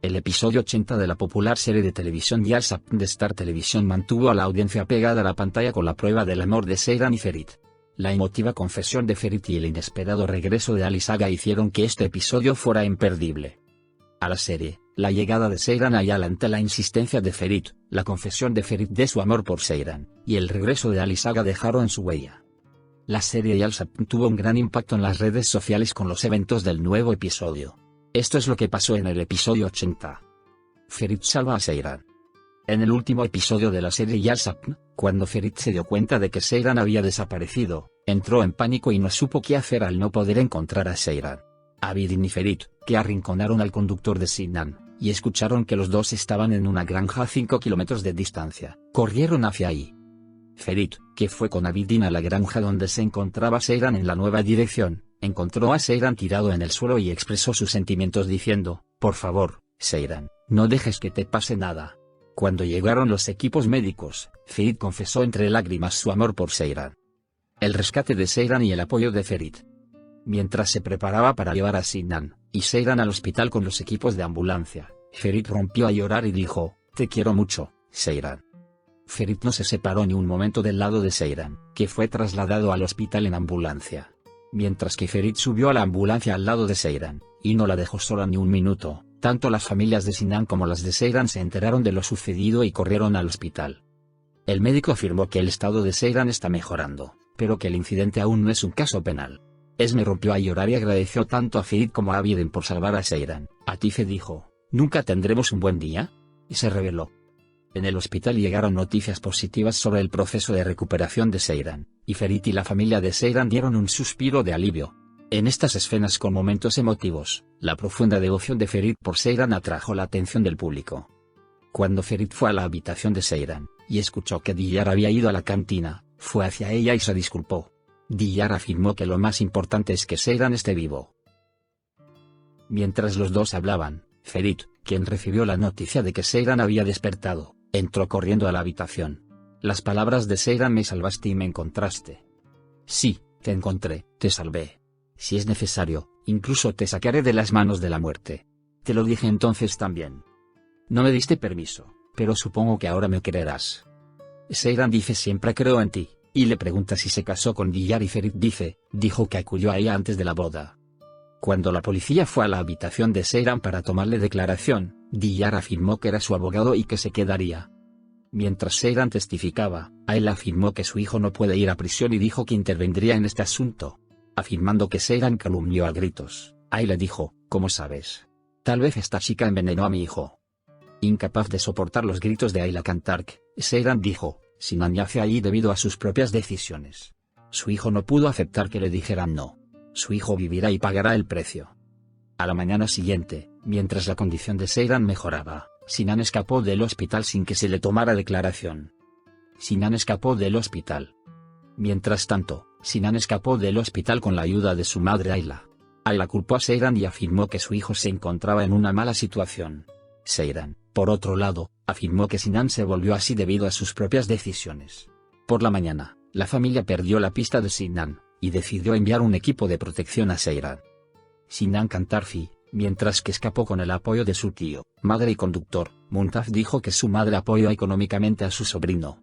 El episodio 80 de la popular serie de televisión Yalsap de Star Television mantuvo a la audiencia pegada a la pantalla con la prueba del amor de Seyran y Ferit. La emotiva confesión de Ferit y el inesperado regreso de Ali Saga hicieron que este episodio fuera imperdible. A la serie, la llegada de Seyran a Yal ante la insistencia de Ferit, la confesión de Ferit de su amor por Seyran, y el regreso de Ali Saga dejaron su huella. La serie Yalsap tuvo un gran impacto en las redes sociales con los eventos del nuevo episodio. Esto es lo que pasó en el episodio 80. Ferit salva a Seyran. En el último episodio de la serie Yalsap, cuando Ferit se dio cuenta de que Seyran había desaparecido, entró en pánico y no supo qué hacer al no poder encontrar a Seyran. Abidin y Ferit, que arrinconaron al conductor de Sinan, y escucharon que los dos estaban en una granja a 5 kilómetros de distancia, corrieron hacia ahí. Ferit, que fue con Abidin a la granja donde se encontraba Seyran en la nueva dirección, encontró a Seyran tirado en el suelo y expresó sus sentimientos diciendo: «Por favor, Seyran, no dejes que te pase nada». Cuando llegaron los equipos médicos, Ferit confesó entre lágrimas su amor por Seyran. El rescate de Seyran y el apoyo de Ferit. Mientras se preparaba para llevar a Sinan y Seyran al hospital con los equipos de ambulancia, Ferit rompió a llorar y dijo: «Te quiero mucho, Seyran». Ferit no se separó ni un momento del lado de Seyran, que fue trasladado al hospital en ambulancia. Mientras que Ferit subió a la ambulancia al lado de Seyran, y no la dejó sola ni un minuto, tanto las familias de Sinan como las de Seyran se enteraron de lo sucedido y corrieron al hospital. El médico afirmó que el estado de Seyran está mejorando, pero que el incidente aún no es un caso penal. Esme rompió a llorar y agradeció tanto a Ferit como a Abidin por salvar a Seyran. Atife dijo: «¿Nunca tendremos un buen día?», y se reveló. En el hospital llegaron noticias positivas sobre el proceso de recuperación de Seyran, y Ferit y la familia de Seyran dieron un suspiro de alivio. En estas escenas con momentos emotivos, la profunda devoción de Ferit por Seyran atrajo la atención del público. Cuando Ferit fue a la habitación de Seyran, y escuchó que Diyar había ido a la cantina, fue hacia ella y se disculpó. Diyar afirmó que lo más importante es que Seyran esté vivo. Mientras los dos hablaban, Ferit, quien recibió la noticia de que Seyran había despertado, entró corriendo a la habitación. Las palabras de Seyran: «Me salvaste y me encontraste». «Sí, te encontré, te salvé. Si es necesario, incluso te sacaré de las manos de la muerte. Te lo dije entonces también. No me diste permiso, pero supongo que ahora me creerás». Seyran dice: «Siempre creo en ti», y le pregunta si se casó con Diyar y Ferit dijo que acudió a ella antes de la boda. Cuando la policía fue a la habitación de Seyran para tomarle declaración, Diyar afirmó que era su abogado y que se quedaría. Mientras Seyran testificaba, él afirmó que su hijo no puede ir a prisión y dijo que intervendría en este asunto. Afirmando que Seyran calumnió a gritos, Ay le dijo: «¿Cómo sabes? Tal vez esta chica envenenó a mi hijo». Incapaz de soportar los gritos de Ayla Kantark, Seyran dijo: «Sinan yace allí debido a sus propias decisiones. Su hijo no pudo aceptar que le dijeran no. Su hijo vivirá y pagará el precio». A la mañana siguiente, mientras la condición de Seyran mejoraba, Sinan escapó del hospital sin que se le tomara declaración. Sinan escapó del hospital. Mientras tanto, Sinan escapó del hospital con la ayuda de su madre Ayla. Ayla culpó a Seyran y afirmó que su hijo se encontraba en una mala situación. Seyran, por otro lado, afirmó que Sinan se volvió así debido a sus propias decisiones. Por la mañana, la familia perdió la pista de Sinan, y decidió enviar un equipo de protección a Seyran. Sinan Kantarfi, mientras que escapó con el apoyo de su tío, madre y conductor, Muntaz dijo que su madre apoyó económicamente a su sobrino.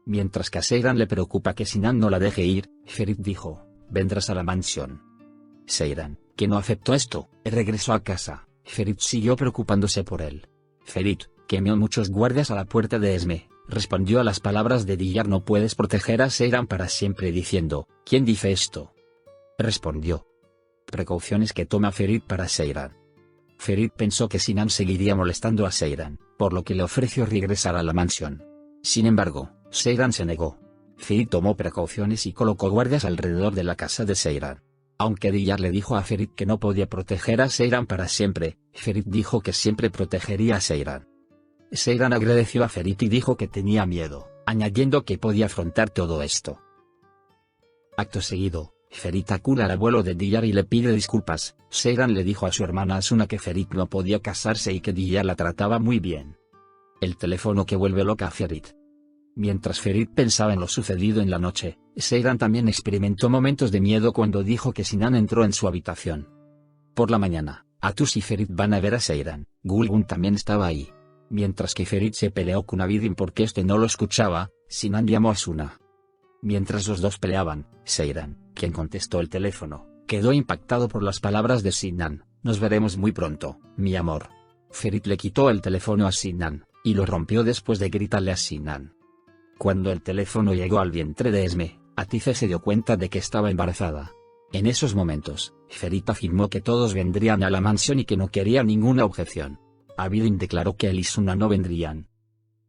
Mientras que a Seyran le preocupa que Sinan no la deje ir, Ferit dijo: «Vendrás a la mansión». Seyran, que no aceptó esto, regresó a casa. Ferit siguió preocupándose por él. Ferit, que envió muchos guardias a la puerta de Esme, respondió a las palabras de Diyar: «No puedes proteger a Seyran para siempre», diciendo: «¿Quién dice esto?». Respondió: «Precauciones que toma Ferit para Seyran». Ferit pensó que Sinan seguiría molestando a Seyran, por lo que le ofreció regresar a la mansión. Sin embargo, Seyran se negó. Ferit tomó precauciones y colocó guardias alrededor de la casa de Seyran. Aunque Diyar le dijo a Ferit que no podía proteger a Seyran para siempre, Ferit dijo que siempre protegería a Seyran. Seyran agradeció a Ferit y dijo que tenía miedo, añadiendo que podía afrontar todo esto. Acto seguido, Ferit acude al abuelo de Diyar y le pide disculpas. Seyran le dijo a su hermana Asuna que Ferit no podía casarse y que Diyar la trataba muy bien. El teléfono que vuelve loca a Ferit. Mientras Ferit pensaba en lo sucedido en la noche, Seyran también experimentó momentos de miedo cuando dijo que Sinan entró en su habitación. Por la mañana, Atus y Ferit van a ver a Seyran. Gulgun también estaba ahí. Mientras que Ferit se peleó con Abidin porque este no lo escuchaba, Sinan llamó a Suna. Mientras los dos peleaban, Seyran, quien contestó el teléfono, quedó impactado por las palabras de Sinan. Nos veremos muy pronto, mi amor. Ferit le quitó el teléfono a Sinan, y lo rompió después de gritarle a Sinan. Cuando el teléfono llegó al vientre de Esme, Atife se dio cuenta de que estaba embarazada. En esos momentos, Ferit afirmó que todos vendrían a la mansión y que no quería ninguna objeción. Abidin declaró que él y Suna no vendrían.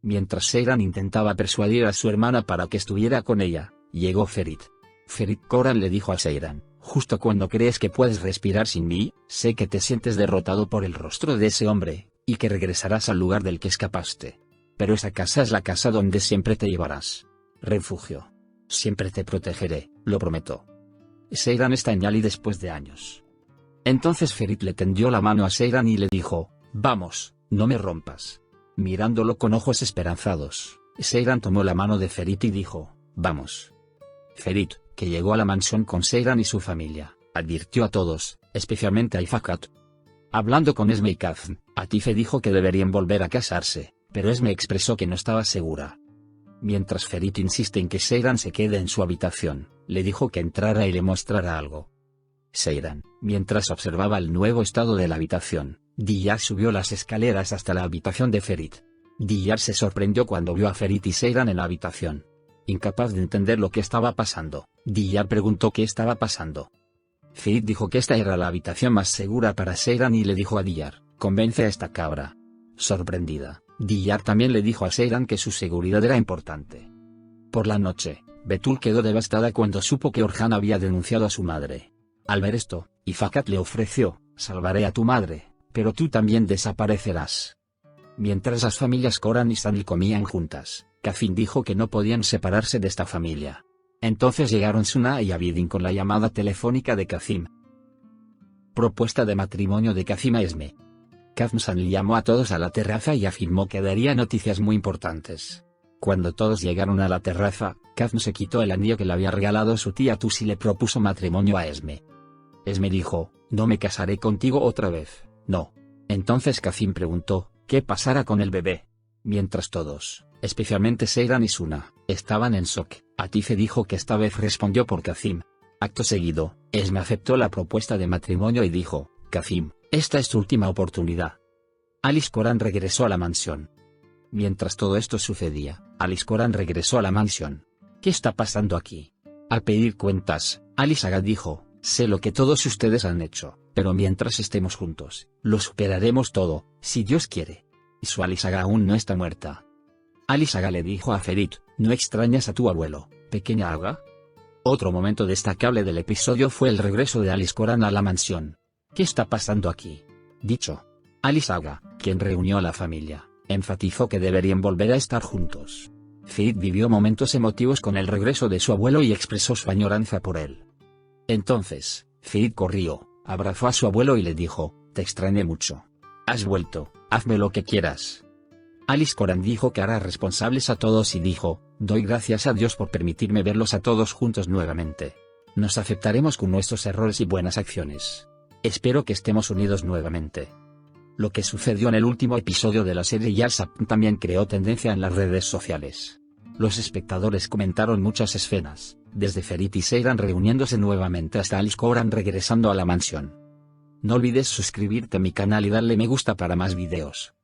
Mientras Seyran intentaba persuadir a su hermana para que estuviera con ella, llegó Ferit. Ferit Koran le dijo a Seyran, justo cuando crees que puedes respirar sin mí, sé que te sientes derrotado por el rostro de ese hombre, y que regresarás al lugar del que escapaste. Pero esa casa es la casa donde siempre te llevarás. Refugio. Siempre te protegeré, lo prometo. Seyran está en Yali después de años. Entonces Ferit le tendió la mano a Seyran y le dijo, vamos, no me rompas. Mirándolo con ojos esperanzados, Seyran tomó la mano de Ferit y dijo, vamos. Ferit, que llegó a la mansión con Seyran y su familia, advirtió a todos, especialmente a Ifakat. Hablando con Esme y Kazm, Atife dijo que deberían volver a casarse, pero Esme expresó que no estaba segura. Mientras Ferit insiste en que Seyran se quede en su habitación, le dijo que entrara y le mostrara algo. Seyran, mientras observaba el nuevo estado de la habitación, Diyar subió las escaleras hasta la habitación de Ferit. Diyar se sorprendió cuando vio a Ferit y Seyran en la habitación. Incapaz de entender lo que estaba pasando, Diyar preguntó qué estaba pasando. Ferit dijo que esta era la habitación más segura para Seyran y le dijo a Diyar, convence a esta cabra. Sorprendida, Diyar también le dijo a Seyran que su seguridad era importante. Por la noche, Betul quedó devastada cuando supo que Orhan había denunciado a su madre. Al ver esto, Ifakat le ofreció, salvaré a tu madre, pero tú también desaparecerás. Mientras las familias Koran y Sanil comían juntas, Kafin dijo que no podían separarse de esta familia. Entonces llegaron Suna y Abidin con la llamada telefónica de Kazim. Propuesta de matrimonio de Kazim a Esme. Kazm Sanil llamó a todos a la terraza y afirmó que daría noticias muy importantes. Cuando todos llegaron a la terraza, Kazm se quitó el anillo que le había regalado su tía Tus y le propuso matrimonio a Esme. Esme dijo, no me casaré contigo otra vez, no. Entonces Kazim preguntó, ¿qué pasará con el bebé? Mientras todos, especialmente Seyran y Suna, estaban en shock, Atife dijo que esta vez respondió por Kazim. Acto seguido, Esme aceptó la propuesta de matrimonio y dijo, Kazim, esta es tu última oportunidad. Alice Koran regresó a la mansión. Mientras todo esto sucedía, Alice Koran regresó a la mansión. ¿Qué está pasando aquí? Al pedir cuentas, Alice Aga dijo, sé lo que todos ustedes han hecho, pero mientras estemos juntos, lo superaremos todo, si Dios quiere. Y su Alice Aga aún no está muerta. Alice Aga le dijo a Ferit, ¿no extrañas a tu abuelo, pequeña Aga? Otro momento destacable del episodio fue el regreso de Alice Koran a la mansión. ¿Qué está pasando aquí? Dicho. Alice Aga, quien reunió a la familia, enfatizó que deberían volver a estar juntos. Ferit vivió momentos emotivos con el regreso de su abuelo y expresó su añoranza por él. Entonces, Ferit corrió, abrazó a su abuelo y le dijo, te extrañé mucho. Has vuelto, hazme lo que quieras. Alice Koran dijo que hará responsables a todos y dijo, doy gracias a Dios por permitirme verlos a todos juntos nuevamente. Nos aceptaremos con nuestros errores y buenas acciones. Espero que estemos unidos nuevamente. Lo que sucedió en el último episodio de la serie Yalsap también creó tendencia en las redes sociales. Los espectadores comentaron muchas escenas, desde Ferit y Seyran reuniéndose nuevamente hasta Alice Koran regresando a la mansión. No olvides suscribirte a mi canal y darle me gusta para más videos.